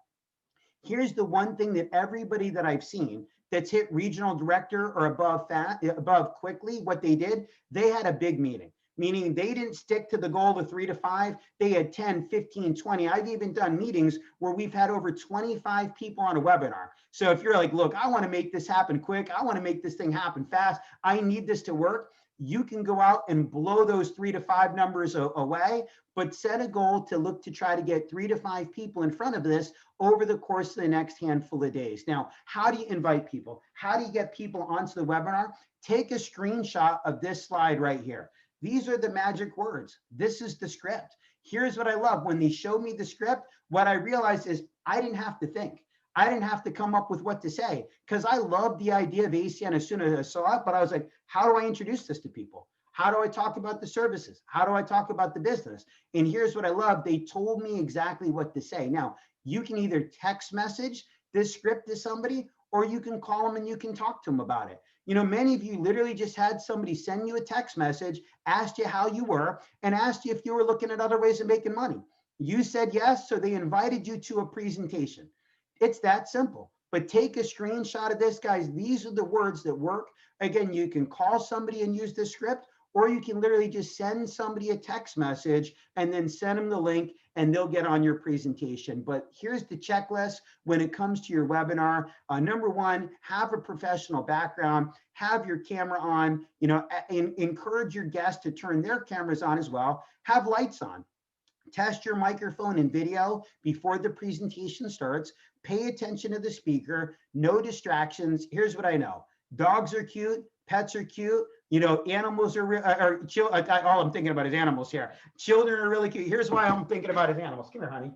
Here's the one thing that everybody that I've seen that's hit regional director or above quickly, what they did, they had a big meeting. Meaning they didn't stick to the goal of 3 to 5. They had 10, 15, 20. I've even done meetings where we've had over 25 people on a webinar. So if you're like, look, I want to make this happen quick. I want to make this thing happen fast. I need this to work. You can go out and blow those 3 to 5 numbers away, but set a goal to look to try to get 3 to 5 people in front of this over the course of the next handful of days. Now, how do you invite people? How do you get people onto the webinar? Take a screenshot of this slide right here. These are the magic words. This is the script. Here's what I love. When they showed me the script, what I realized is I didn't have to think. I didn't have to come up with what to say because I loved the idea of ACN as soon as I saw it. But I was like, how do I introduce this to people? How do I talk about the services? How do I talk about the business? And here's what I love. They told me exactly what to say. Now, you can either text message this script to somebody, or you can call them and you can talk to them about it. You know, many of you literally just had somebody send you a text message, asked you how you were, and asked you if you were looking at other ways of making money. You said yes, so they invited you to a presentation. It's that simple. But take a screenshot of this, guys. These are the words that work. Again, you can call somebody and use this script, or you can literally just send somebody a text message and then send them the link and they'll get on your presentation. But here's the checklist when it comes to your webinar. Number 1, have a professional background, have your camera on, you know, encourage your guests to turn their cameras on as well, have lights on. Test your microphone and video before the presentation starts. Pay attention to the speaker, no distractions. Here's what I know. Dogs are cute, pets are cute, You know, animals are all I'm thinking about is animals here. Children are really cute. Here's why I'm thinking about is animals. Come here, honey.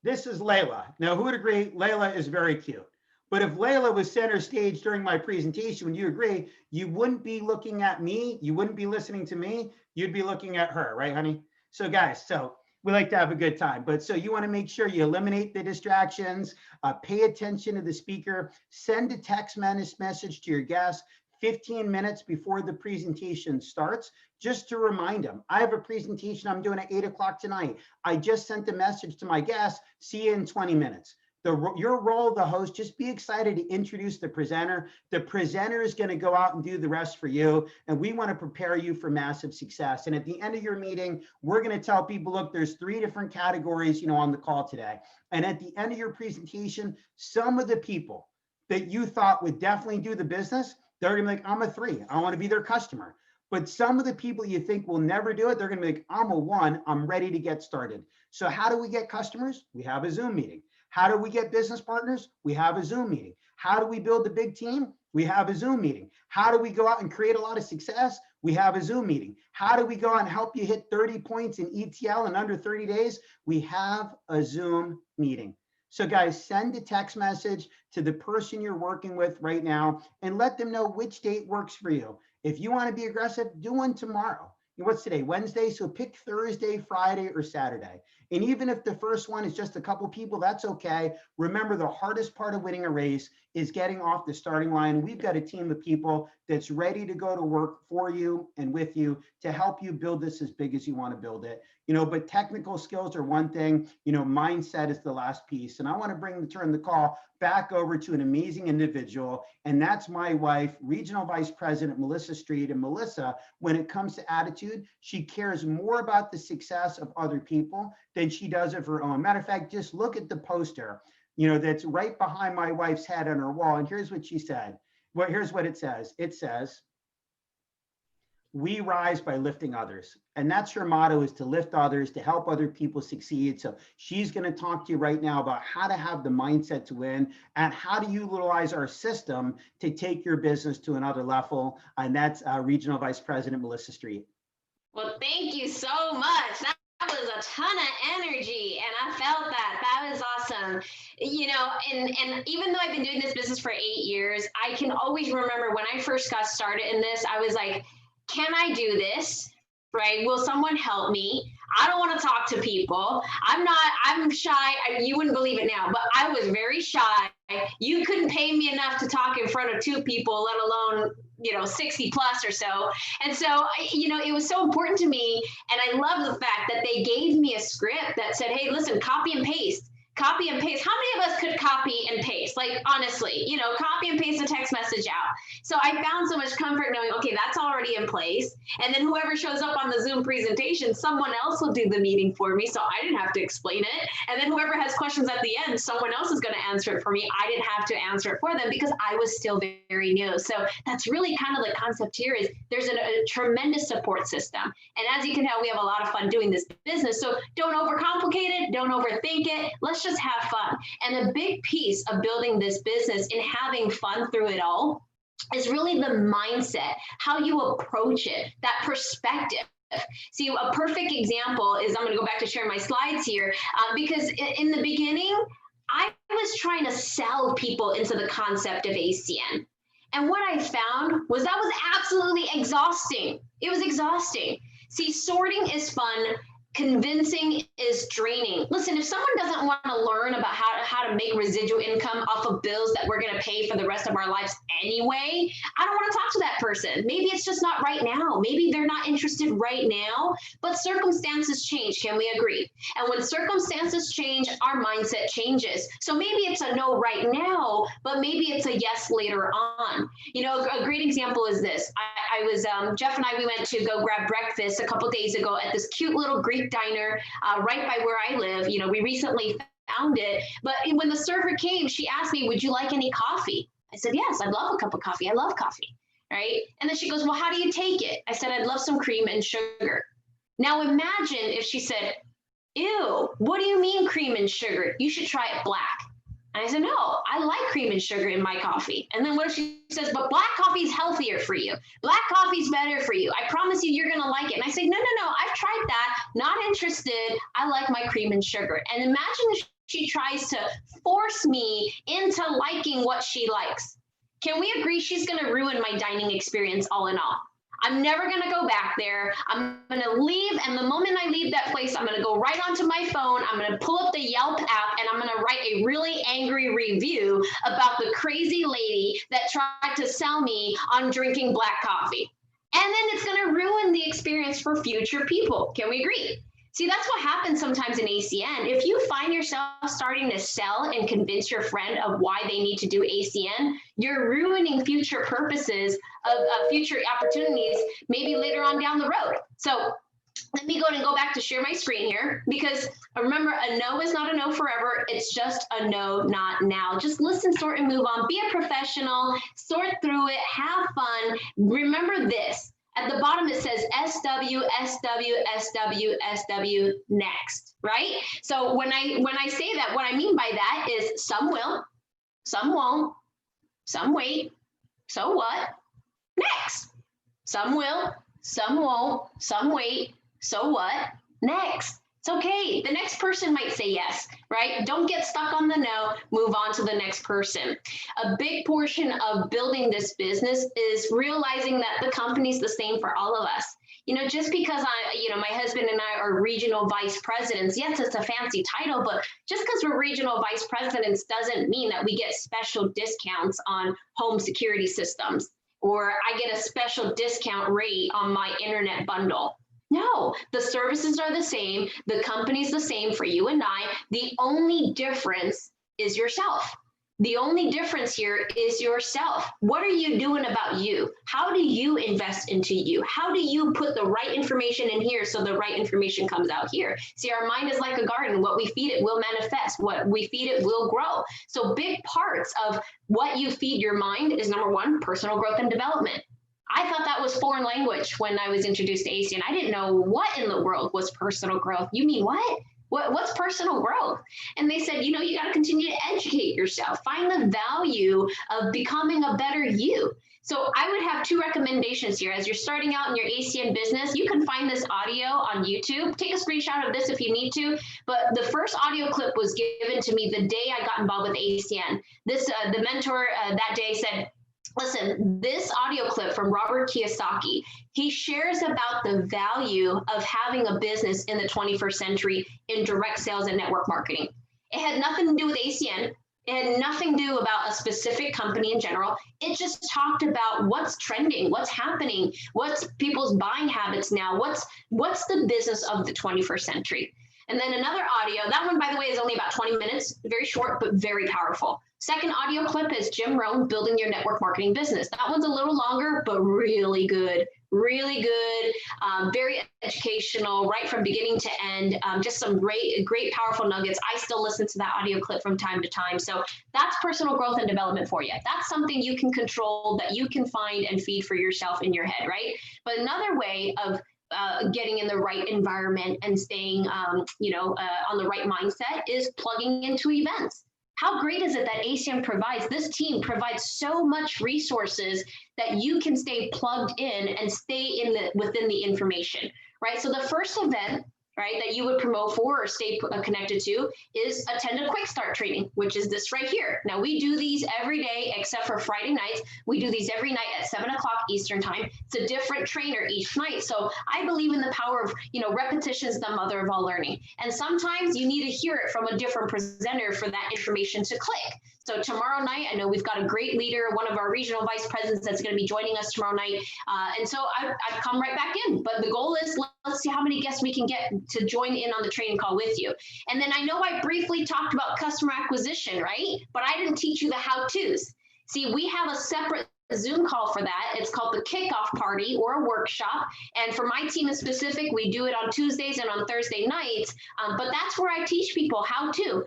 This is Layla. Now, who would agree Layla is very cute? But if Layla was center stage during my presentation, would you agree, you wouldn't be looking at me, you wouldn't be listening to me, you'd be looking at her, right, honey? So guys, so we like to have a good time, but so you want to make sure you eliminate the distractions, pay attention to the speaker, send a text message to your guests 15 minutes before the presentation starts, just to remind them, I have a presentation I'm doing at 8 o'clock tonight. I just sent a message to my guests, see you in 20 minutes. Your role, the host, just be excited to introduce the presenter. The presenter is going to go out and do the rest for you. And we want to prepare you for massive success. And at the end of your meeting, we're going to tell people, look, there's 3 different categories, on the call today. And at the end of your presentation, some of the people that you thought would definitely do the business, they're going to be like, I'm a 3. I want to be their customer. But some of the people you think will never do it, they're going to be like, I'm a 1. I'm ready to get started. So how do we get customers? We have a Zoom meeting. How do we get business partners? We have a Zoom meeting. How do we build a big team? We have a Zoom meeting. How do we go out and create a lot of success? We have a Zoom meeting. How do we go out and help you hit 30 points in ETL in under 30 days? We have a Zoom meeting. So guys, send a text message to the person you're working with right now and let them know which date works for you. If you want to be aggressive, do one tomorrow. What's today? Wednesday. So pick Thursday, Friday, or Saturday. And even if the first one is just a couple people, that's okay. Remember, the hardest part of winning a race is getting off the starting line. We've got a team of people that's ready to go to work for you and with you to help you build this as big as you want to build it. But technical skills are one thing, mindset is the last piece. And I want to turn the call back over to an amazing individual. And that's my wife, Regional Vice President, Melissa Street. And Melissa, when it comes to attitude, she cares more about the success of other people than she does of her own. Matter of fact, just look at the poster, that's right behind my wife's head on her wall. And here's what she said. Well, here's what it says. It says, we rise by lifting others. And that's her motto, is to lift others, to help other people succeed. So she's going to talk to you right now about how to have the mindset to win and how to utilize our system to take your business to another level. And that's Regional Vice President, Melissa Street. Well, thank you so much. That was a ton of energy, and I felt that. That was awesome. And even though I've been doing this business for 8 years, I can always remember when I first got started in this, I was like, can I do this? Right? Will someone help me? I don't want to talk to people. I'm shy. You wouldn't believe it now, but I was very shy. You couldn't pay me enough to talk in front of 2 people, let alone, 60 plus or so. And so, it was so important to me. And I love the fact that they gave me a script that said, hey, listen, copy and paste. Copy and paste. How many of us could copy and paste? Like, honestly, copy and paste a text message out. So I found so much comfort knowing, okay, that's already in place. And then whoever shows up on the Zoom presentation, someone else will do the meeting for me. So I didn't have to explain it. And then whoever has questions at the end, someone else is going to answer it for me. I didn't have to answer it for them because I was still very new. So that's really kind of the concept here is there's a tremendous support system. And as you can tell, we have a lot of fun doing this business. So don't overcomplicate it. Don't overthink it. Let's just have fun. And a big piece of building this business and having fun through it all is really the mindset, how you approach it, that perspective. See, a perfect example is, I'm going to go back to sharing my slides here, because in the beginning, I was trying to sell people into the concept of ACN. And what I found was that was absolutely exhausting. It was exhausting. See, sorting is fun. Convincing is draining. Listen, if someone doesn't want to learn about how to make residual income off of bills that we're going to pay for the rest of our lives anyway, I don't want to talk to that person. Maybe it's just not right now. Maybe they're not interested right now, but circumstances change. Can we agree? And when circumstances change, our mindset changes. So maybe it's a no right now, but maybe it's a yes later on. A great example is this. I was, Jeff and I, we went to go grab breakfast a couple days ago at this cute little Greek diner right by where I live. We recently found it, but when the server came, she asked me, would you like any coffee? I said, yes, I'd love a cup of coffee. I love coffee, right? And then she goes, well, how do you take it? I said, I'd love some cream and sugar. Now imagine if she said, ew, what do you mean cream and sugar? You should try it black. And I said, no, I like cream and sugar in my coffee. And then what if she says, but black coffee is healthier for you. Black coffee is better for you. I promise you, you're going to like it. And I say, no, I've tried that. Not interested. I like my cream and sugar. And imagine if she tries to force me into liking what she likes. Can we agree she's going to ruin my dining experience all in all? I'm never going to go back there. I'm going to leave. And the moment I leave that place, I'm going to go right onto my phone. I'm going to pull up the Yelp app and I'm going to write a really angry review about the crazy lady that tried to sell me on drinking black coffee. And then it's going to ruin the experience for future people. Can we agree? See, that's what happens sometimes in ACN. If you find yourself starting to sell and convince your friend of why they need to do ACN, you're ruining future purposes of future opportunities, maybe later on down the road. So let me go back to share my screen here, because remember, a no is not a no forever. It's just a no, not now. Just listen, sort, and move on. Be a professional, sort through it, have fun. Remember this. At the bottom, it says SW, SW, SW, SW, next, right? So when I say that, what I mean by that is some will, some won't, some wait, so what? Next. Some will, some won't, some wait, so what? Next. It's okay. The next person might say yes, right? Don't get stuck on the no, move on to the next person. A big portion of building this business is realizing that the company's the same for all of us. You know, just because my husband and I are regional vice presidents, yes, it's a fancy title, but just because we're regional vice presidents doesn't mean that we get special discounts on home security systems, or I get a special discount rate on my internet bundle. No, the services are the same. The company's the same for you and I. The only difference is yourself. The only difference here is yourself. What are you doing about you? How do you invest into you? How do you put the right information in here so the right information comes out here? See, our mind is like a garden. What we feed it will manifest. What we feed it will grow. So big parts of what you feed your mind is, number one, personal growth and development. I thought that was foreign language when I was introduced to ACN. I didn't know what in the world was personal growth. You mean what? What's personal growth? And they said, you got to continue to educate yourself. Find the value of becoming a better you. So I would have two recommendations here. As you're starting out in your ACN business, you can find this audio on YouTube. Take a screenshot of this if you need to. But the first audio clip was given to me the day I got involved with ACN. The mentor that day said, listen, this audio clip from Robert Kiyosaki, he shares about the value of having a business in the 21st century in direct sales and network marketing. It had nothing to do with ACN. It had nothing to do about a specific company in general. It just talked about what's trending, what's happening, what's people's buying habits now, what's the business of the 21st century. And then another audio, that one, by the way, is only about 20 minutes, very short, but very powerful. Second audio clip is Jim Rohn, Building Your Network Marketing Business. That one's a little longer, but really good, very educational, right from beginning to end. Just some great, powerful nuggets. I still listen to that audio clip from time to time. So that's personal growth and development for you. That's something you can control, that you can find and feed for yourself in your head, right? But another way of getting in the right environment and staying, on the right mindset is plugging into events. How great is it that ACN provides, this team provides so much resources that you can stay plugged in and stay within the information, right? So the first event, right, that you would promote for or stay connected to is attend a quick start training, which is this right here. Now we do these every day except for Friday nights. We do these every night at 7 o'clock Eastern time. It's a different trainer each night. So I believe in the power of, repetition is the mother of all learning. And sometimes you need to hear it from a different presenter for that information to click. So tomorrow night, I know we've got a great leader, one of our regional vice presidents that's going to be joining us tomorrow night. And so I've come right back in. But the goal is, let's see how many guests we can get to join in on the training call with you. And then I know I briefly talked about customer acquisition, right? But I didn't teach you the how-tos. See, we have a separate Zoom call for that. It's called the kickoff party or a workshop. And for my team in specific, we do it on Tuesdays and on Thursday nights. But that's where I teach people how to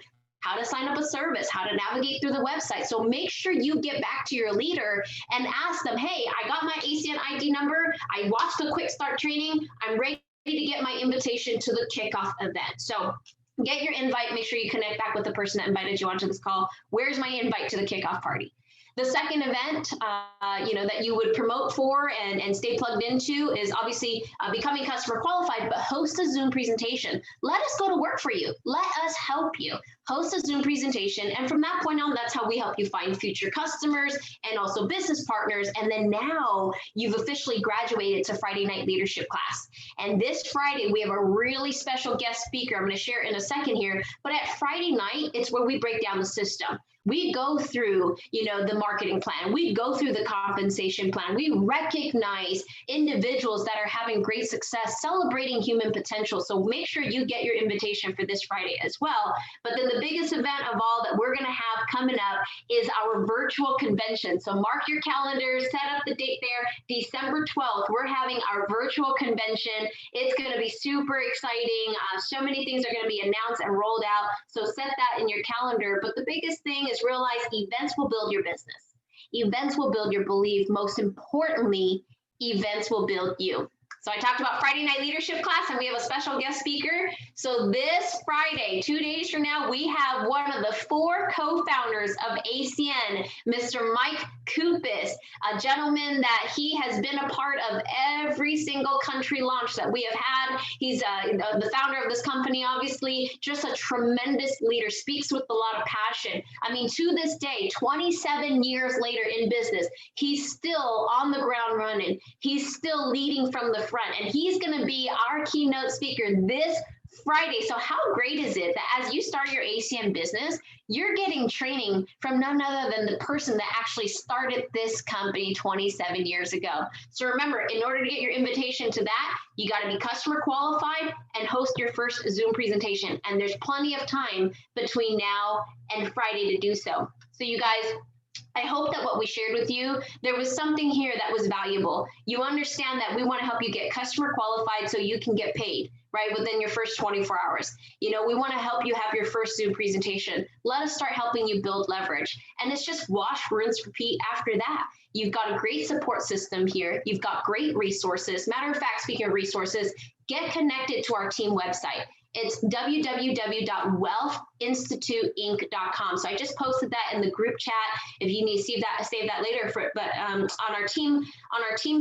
sign up a service, how to navigate through the website. So make sure you get back to your leader and ask them, hey, I got my ACN ID number. I watched the quick start training. I'm ready to get my invitation to the kickoff event. So get your invite. Make sure you connect back with the person that invited you onto this call. Where's my invite to the kickoff party? The second event, that you would promote for and stay plugged into is obviously becoming customer qualified, but host a Zoom presentation. Let us go to work for you. Let us help you. Host a Zoom presentation. And from that point on, that's how we help you find future customers and also business partners. And then now you've officially graduated to Friday Night Leadership class. And this Friday, we have a really special guest speaker. I'm going to share it in a second here. But at Friday night, it's where we break down the system. We go through, the marketing plan. We go through the compensation plan. We recognize individuals that are having great success, celebrating human potential. So make sure you get your invitation for this Friday as well. But then the biggest event of all that we're going to have coming up is our virtual convention. So mark your calendars, set up the date there. December 12th, we're having our virtual convention. It's going to be super exciting. So many things are going to be announced and rolled out. So set that in your calendar. But the biggest thing is realize events will build your business. Events will build your belief. Most importantly, events will build you. So I talked about Friday Night Leadership class, and we have a special guest speaker. So this Friday, 2 days from now, we have one of the 4 co-founders of ACN, Mr. Mike Kupis, a gentleman that he has been a part of every single country launch that we have had. He's the founder of this company, obviously, just a tremendous leader, speaks with a lot of passion. I mean, to this day, 27 years later in business, he's still on the ground running. He's still leading from the front, and he's going to be our keynote speaker this Friday. So how great is it that as you start your ACN business, you're getting training from none other than the person that actually started this company 27 years ago. So remember, in order to get your invitation to that, you got to be customer qualified and host your first Zoom presentation. And there's plenty of time between now and Friday to do so. So you guys, I hope that what we shared with you, there was something here that was valuable. You understand that we want to help you get customer qualified so you can get paid, right, within your first 24 hours. We want to help you have your first Zoom presentation. Let us start helping you build leverage. And it's just wash, rinse, repeat after that. You've got a great support system here. You've got great resources. Matter of fact, speaking of resources, get connected to our team website. It's www.wealthinstituteinc.com. So I just posted that in the group chat. If you need to save that later. But on our team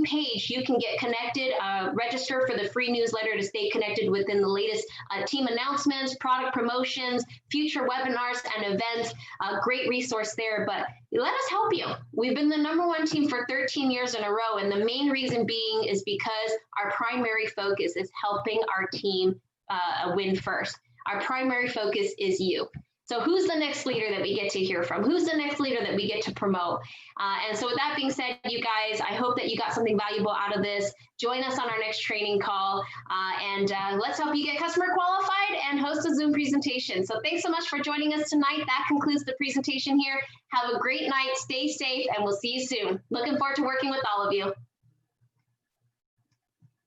page, you can get connected, register for the free newsletter to stay connected within the latest team announcements, product promotions, future webinars and events. Great resource there. But let us help you. We've been the #1 team for 13 years in a row, and the main reason being is because our primary focus is helping our team win first. Our primary focus is you. So who's the next leader that we get to hear from? Who's the next leader that we get to promote? And so with that being said, you guys, I hope that you got something valuable out of this. Join us on our next training call, and let's help you get customer qualified and host a Zoom presentation. So thanks so much for joining us tonight. That concludes the presentation here. Have a great night, stay safe, and we'll see you soon. Looking forward to working with all of you.